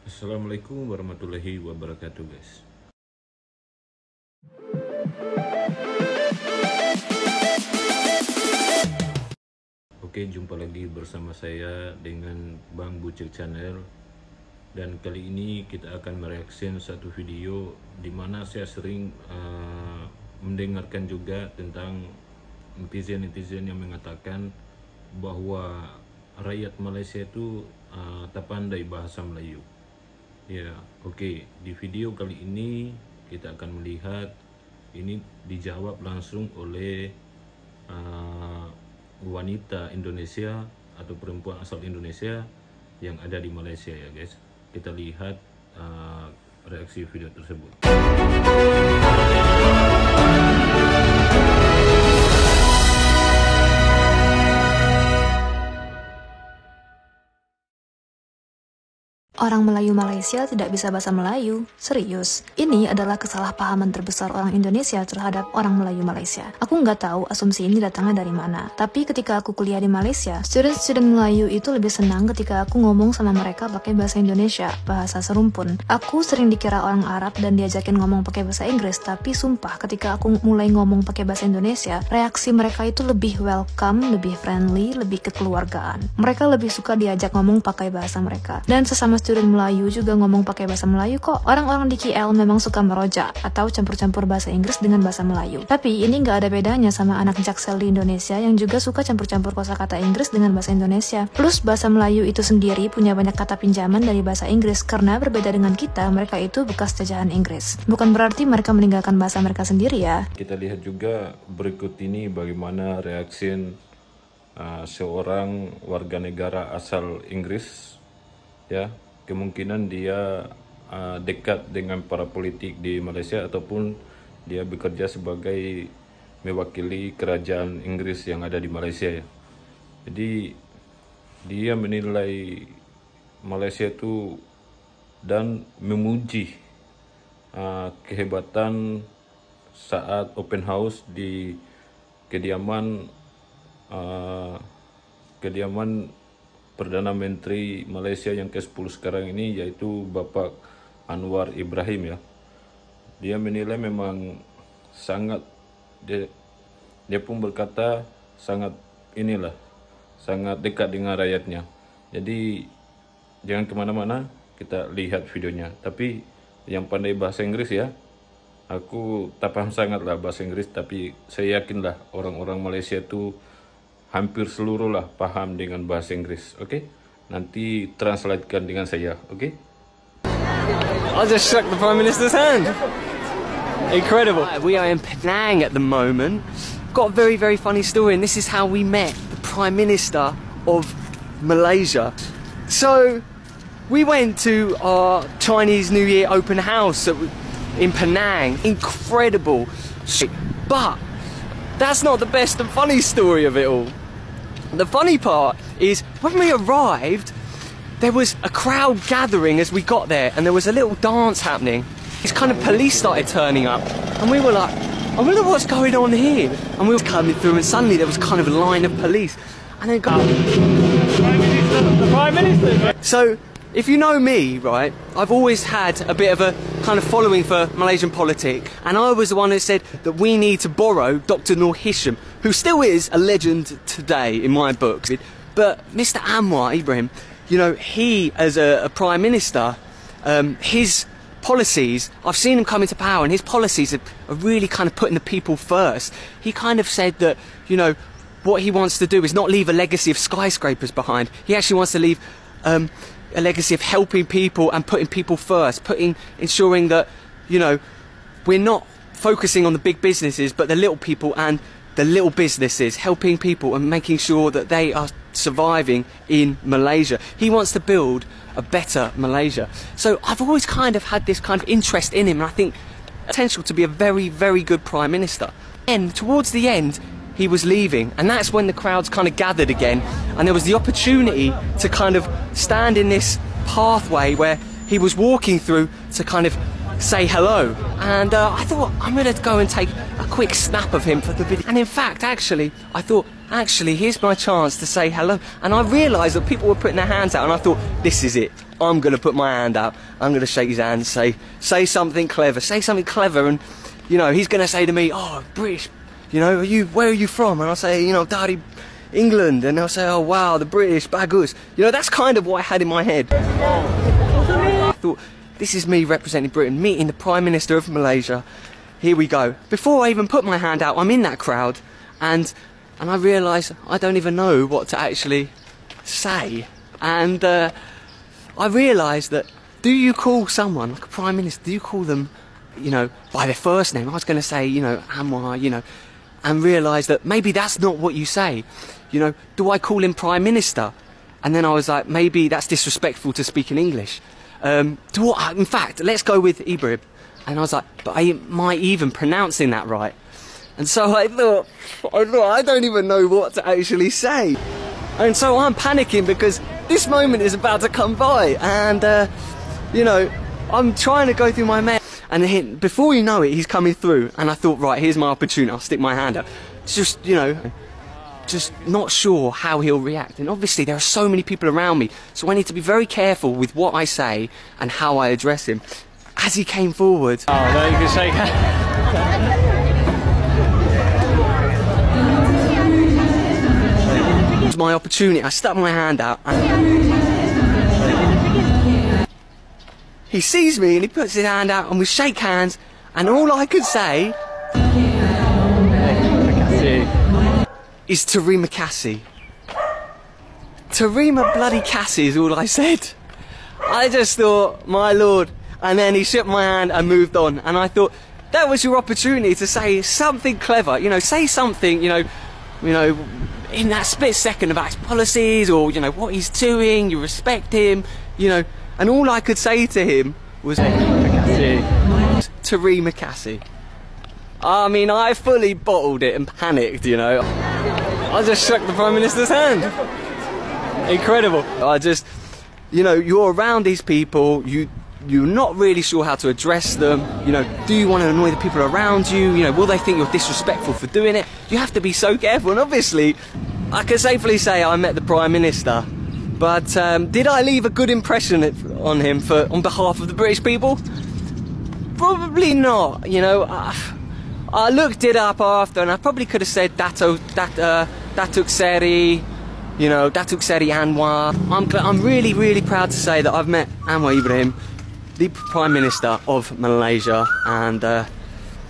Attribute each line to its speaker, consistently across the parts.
Speaker 1: Assalamualaikum warahmatullahi wabarakatuh, guys. Oke, jumpa lagi bersama saya dengan Bang Bucek Channel. Dan kali ini kita akan mereaction satu video di mana saya sering mendengarkan juga tentang netizen-netizen yang mengatakan bahwa rakyat Malaysia itu tak pandai bahasa Melayu. Ya, oke. Di video kali ini kita akan melihat ini dijawab langsung oleh wanita Indonesia atau perempuan asal Indonesia yang ada di Malaysia, ya guys. Kita lihat reaksi video tersebut.
Speaker 2: Orang Melayu Malaysia tidak bisa bahasa Melayu. Serius. Ini adalah kesalahpahaman terbesar orang Indonesia terhadap orang Melayu Malaysia. Aku nggak tahu asumsi ini datangnya dari mana. Tapi ketika aku kuliah di Malaysia, student Melayu itu lebih senang ketika aku ngomong sama mereka pakai bahasa Indonesia, bahasa serumpun. Aku sering dikira orang Arab dan diajakin ngomong pakai bahasa Inggris, tapi sumpah ketika aku mulai ngomong pakai bahasa Indonesia, reaksi mereka itu lebih welcome, lebih friendly, lebih kekeluargaan. Mereka lebih suka diajak ngomong pakai bahasa mereka. Dan sesama student Melayu juga ngomong pakai bahasa Melayu kok. Orang-orang di KL memang suka merojak atau campur-campur bahasa Inggris dengan bahasa Melayu. Tapi ini nggak ada bedanya sama anak Jaksel di Indonesia yang juga suka campur-campur kosakata Inggris dengan bahasa Indonesia. Plus bahasa Melayu itu sendiri punya banyak kata pinjaman dari bahasa Inggris karena berbeda dengan kita, mereka itu bekas jajahan Inggris. Bukan berarti mereka meninggalkan bahasa mereka sendiri ya.
Speaker 1: Kita lihat juga berikut ini bagaimana reaksi seorang warga negara asal Inggris, ya. Kemungkinan dia dekat dengan para politik di Malaysia ataupun dia bekerja sebagai mewakili kerajaan Inggris yang ada di Malaysia, ya. Jadi dia menilai Malaysia itu dan memuji kehebatan saat open house di kediaman Perdana Menteri Malaysia yang ke-10 sekarang ini, yaitu Bapak Anwar Ibrahim, ya. Dia menilai memang sangat, dia pun berkata sangat dekat dengan rakyatnya. Jadi jangan kemana-mana, kita lihat videonya. Tapi yang pandai bahasa Inggris, ya, aku tak paham sangat lah bahasa Inggris, tapi saya yakinlah orang-orang Malaysia itu hampir seluruh lah paham dengan bahasa Inggris. Oke? Nanti translatekan dengan saya. Oke?
Speaker 3: I just shook the Prime Minister's hand. Incredible. We are in Penang at the moment. Got a very, very funny story, and this is how we met the Prime Minister of Malaysia. So, we went to our Chinese New Year open house in Penang. Incredible. But that's not the best and funny story of it all. The funny part is when we arrived, there was a crowd gathering as we got there, and there was a little dance happening. These kind of police started turning up, and we were like, I wonder what's going on here. And we were coming through, and suddenly there was kind of a line of police, and then the Prime Minister. So, if you know me, right, I've always had a bit of a kind of following for Malaysian politics, and I was the one that said that we need to borrow Dr. Noor Hisham, who still is a legend today in my books. But Mr. Anwar Ibrahim, you know, he as a Prime Minister, his policies, I've seen him come into power, and his policies are really kind of putting the people first. He kind of said that, you know, what he wants to do is not leave a legacy of skyscrapers behind. He actually wants to leave a legacy of helping people and putting people first, ensuring that, you know, we're not focusing on the big businesses, but the little people and the little businesses, helping people and making sure that they are surviving in Malaysia. He wants to build a better Malaysia. So I've always kind of had this kind of interest in him, and I think potential to be a very, very good Prime Minister. And towards the end, he was leaving, and that's when the crowds kind of gathered again, and there was the opportunity to kind of stand in this pathway where he was walking through to kind of say hello, and I thought I'm going to go and take a quick snap of him for the video. And in fact, actually, I thought actually, here's my chance to say hello. And I realised that people were putting their hands out, and I thought, this is it. I'm going to put my hand out. I'm going to shake his hand and say something clever. Say something clever, and, you know, he's going to say to me, oh, British, you know, where are you from? And I'll say, you know, Daddy, England. And they'll say, oh, wow, the British, bagus. You know, that's kind of what I had in my head. I thought, this is me representing Britain, meeting the Prime Minister of Malaysia. Here we go. Before I even put my hand out, I'm in that crowd, and I realise I don't even know what to actually say. And I realised that, do you call someone, like a Prime Minister, do you call them, you know, by their first name? I was going to say, you know, Anwar, you know, and realised that maybe that's not what you say. You know, do I call him Prime Minister? And then I was like, maybe that's disrespectful to speak in English. In fact, let's go with Ibrahim. And I was like, but am I even pronouncing that right? And so I thought, I don't even know what to actually say. And so I'm panicking because this moment is about to come by. And, you know, I'm trying to go through my mail. And before you know it, he's coming through. And I thought, right, here's my opportunity. I'll stick my hand out. Just, you know, just not sure how he'll react. And obviously there are so many people around me. So I need to be very careful with what I say and how I address him. As he came forward... Oh, no, you can shake hands. My opportunity. I stuck my hand out and he sees me and he puts his hand out and we shake hands, and all I could say is Terima Kasih. Terima bloody Kasih is all I said. I just thought, my lord. And then he shook my hand and moved on, and I thought, that was your opportunity to say something clever, you know, say something, you know, in that split second about his policies, or, you know, what he's doing, you respect him, you know, and all I could say to him was Terima Kasih. I mean, I fully bottled it and panicked, you know. I just shook the Prime Minister's hand. Incredible. I just, you know, you're around these people, you're not really sure how to address them, you know, do you want to annoy the people around you, you know, will they think you're disrespectful for doing it? You have to be so careful, and obviously, I can safely say I met the Prime Minister, but did I leave a good impression on him on behalf of the British people? Probably not, you know. I looked it up after, and I probably could have said Datuk Seri, you know, Datuk Seri Anwar. I'm really, really proud to say that I've met Anwar Ibrahim, the Prime Minister of Malaysia, and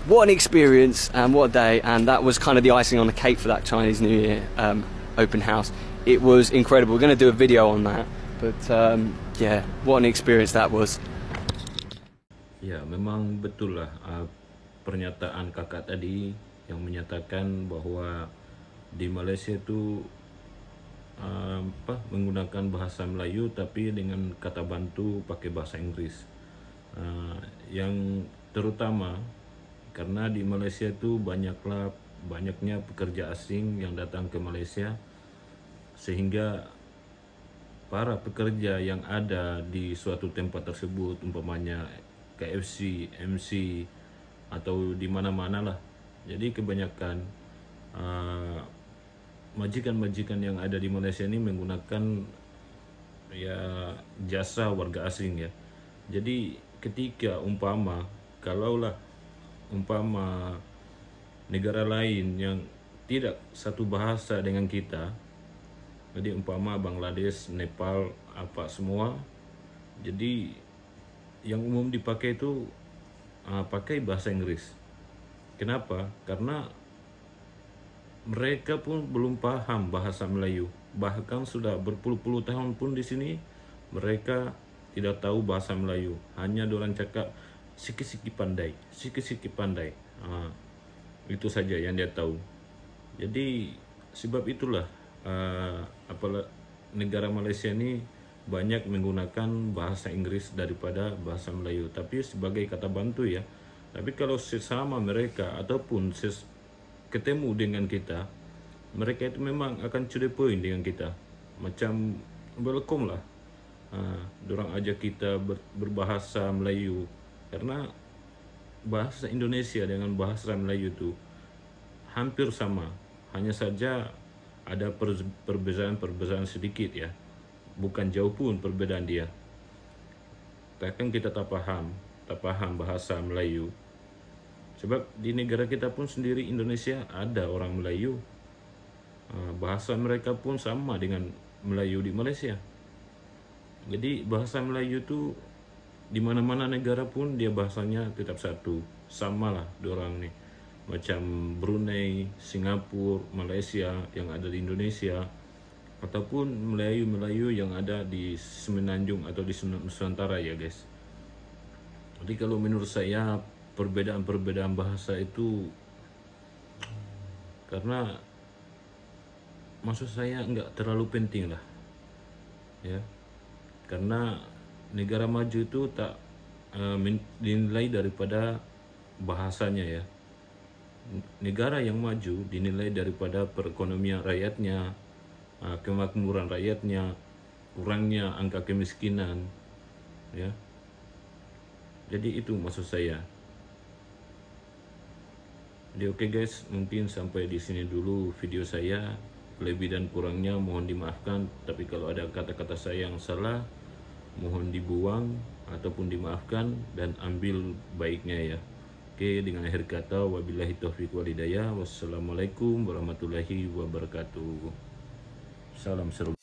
Speaker 3: what an experience and what a day. And that was kind of the icing on the cake for that Chinese New Year open house. It was incredible. We're going to do a video on that, but yeah, what an experience that was.
Speaker 1: Ya, memang betul lah pernyataan kakak tadi yang menyatakan bahwa di Malaysia itu menggunakan bahasa Melayu tapi dengan kata bantu pakai bahasa Inggris. Yang terutama karena di Malaysia itu banyaknya pekerja asing yang datang ke Malaysia, sehingga para pekerja yang ada di suatu tempat tersebut, umpamanya KFC, MC, atau di mana-mana lah. Jadi kebanyakan majikan-majikan yang ada di Malaysia ini menggunakan ya jasa warga asing ya. Jadi ketika kalaulah negara lain yang tidak satu bahasa dengan kita, jadi umpama Bangladesh, Nepal, apa semua, jadi yang umum dipakai itu pakai bahasa Inggris. Kenapa? Karena mereka pun belum paham bahasa Melayu. Bahkan sudah berpuluh-puluh tahun pun di sini mereka tidak tahu bahasa Melayu. Hanya dorang cakap sikit-sikit pandai, sikit-sikit pandai. Itu saja yang dia tahu. Jadi sebab itulah negara Malaysia ini banyak menggunakan bahasa Inggris daripada bahasa Melayu, tapi sebagai kata bantu ya. Tapi kalau sesama mereka ataupun ketemu dengan kita, mereka itu memang akan to the point dengan kita, macam welcome lah. Dorang ajak kita berbahasa Melayu, karena bahasa Indonesia dengan bahasa Melayu itu hampir sama, hanya saja ada perbedaan sedikit ya, bukan jauh pun perbedaan dia. Takkan kita tak paham bahasa Melayu, sebab di negara kita pun sendiri Indonesia ada orang Melayu. Bahasa mereka pun sama dengan Melayu di Malaysia. Jadi bahasa Melayu itu di mana-mana negara pun dia bahasanya tetap satu, samalah dorang nih. Macam Brunei, Singapura, Malaysia yang ada di Indonesia, ataupun Melayu yang ada di Semenanjung atau di Nusantara ya guys. Jadi kalau menurut saya perbedaan bahasa itu, karena maksud saya nggak terlalu penting lah ya, karena negara maju itu tak dinilai daripada bahasanya ya. Negara yang maju dinilai daripada perekonomian rakyatnya, kemakmuran rakyatnya, kurangnya angka kemiskinan ya. Jadi itu maksud saya. Jadi oke guys, mungkin sampai di sini dulu video saya. Lebih dan kurangnya mohon dimaafkan, tapi kalau ada kata-kata saya yang salah mohon dibuang ataupun dimaafkan dan ambil baiknya ya. Oke, dengan akhir kata wabillahi taufiq wal hidayah. Wassalamualaikum warahmatullahi wabarakatuh. Salam seru.